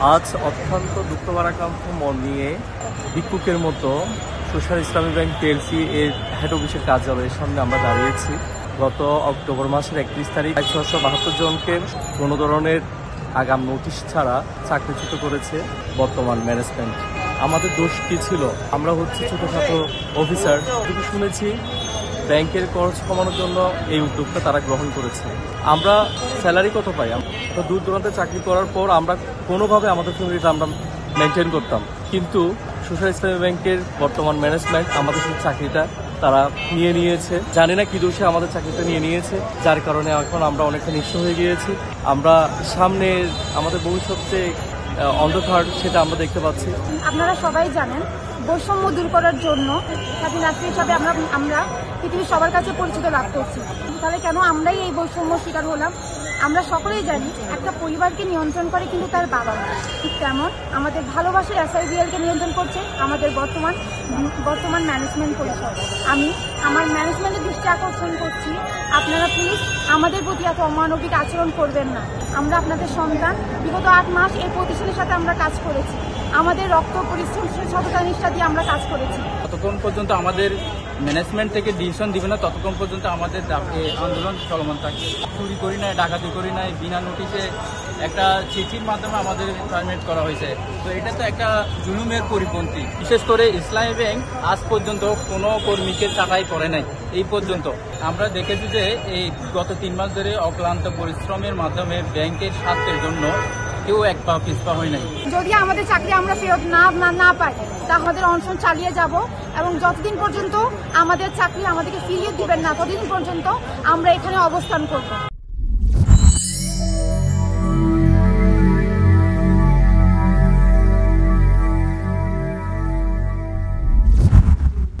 আজ অত্যন্ত দুঃখ ভারাক্রান্ত মন নিয়ে ভিক্ষুকের মতো সোশ্যাল ইসলামী ব্যাংক পিএলসি এর হেড অফিসের কার্যালয়ের সামনে আমরা দাঁড়িয়েছি। গত অক্টোবর মাসের 31 তারিখ 672 জনকে কোনো ধরনের আগাম নোটিশ ছাড়া চাকরিচ্যুত করেছে বর্তমান ম্যানেজমেন্ট। আমাদের দোষ কি ছিল? আমরা হচ্ছে ছোটখাটো অফিসার। যেটুকু শুনেছি ব্যাংকের খরচ কমানোর জন্য এই উদ্যোগটা তারা গ্রহণ করেছে। আমরা স্যালারি কত পাই? আমরা দূর দূরান্তে চাকরি করার পর আমরা কোনোভাবে আমাদের ফ্যামিলিটা আমরা মেনটেন করতাম, কিন্তু সোশ্যাল ইসলামী ব্যাংকের বর্তমান ম্যানেজমেন্ট আমাদের সেই চাকরিটা তারা নিয়ে নিয়েছে। জানি না কি দোষে আমাদের চাকরিটা নিয়ে নিয়েছে, যার কারণে এখন আমরা অনেকটা নিঃস্ব হয়ে গিয়েছি। আমরা সামনে আমাদের ভবিষ্যতে অন্ধকার, সেটা আমরা দেখতে পাচ্ছি। আপনারা সবাই জানেন, বৈষম্য দূর করার জন্য স্বাধীন রাষ্ট্র হিসাবে আমরা পৃথিবীর সবার কাছে পরিচিত লাভ করছি। তাহলে কেন আমরাই এই বৈষম্য শিকার হলাম? আমরা সকলেই জানি একটা পরিবারকে নিয়ন্ত্রণ করে কিন্তু তার বাবা মা, ঠিক তেমন আমাদের ভালোবাসার SIBL-কে নিয়ন্ত্রণ করছে আমাদের বর্তমান ম্যানেজমেন্ট পরিষদ। আমি আমার ম্যানেজমেন্টের দৃষ্টি আকর্ষণ করছি, আপনারা প্লিজ আমাদের প্রতি এত অমানবিক আচরণ করবেন না। আমরা আপনাদের সন্তান। বিগত 8 মাস এই প্রতিষ্ঠানের সাথে আমরা কাজ করেছি, আমাদের রক্ত পরিশ্রম সততা নিষ্ঠা দিয়ে আমরা কাজ করেছি। ততক্ষণ পর্যন্ত আমাদের ম্যানেজমেন্ট থেকে ডিসিশন দিবে না, ততক্ষণ পর্যন্ত আমাদের আন্দোলন চলমান থাকে। চুরি করি নাই, ডাকাতি করি নাই, বিনা নোটিশে একটা চিঠির মাধ্যমে আমাদের টার্মিনেট করা হয়েছে। তো এটা তো একটা জুলুমের পরিপন্থী। বিশেষ করে ইসলামী ব্যাংক আজ পর্যন্ত কোনো কর্মীকে টাকাই করে নাই। এই পর্যন্ত আমরা দেখেছি যে এই গত 3 মাস ধরে অক্লান্ত পরিশ্রমের মাধ্যমে ব্যাংকের স্বার্থের জন্য কেউ এক পা পিছপা হয় নাই। যদি আমাদের চাকরি আমরা ফেরত না পাই, তা আমাদের অনশন চালিয়ে যাব এবং যতদিন পর্যন্ত আমাদের চাকরি আমাদেরকে ফিরিয়ে দিবেন না, ততদিন পর্যন্ত আমরা এখানে অবস্থান করব।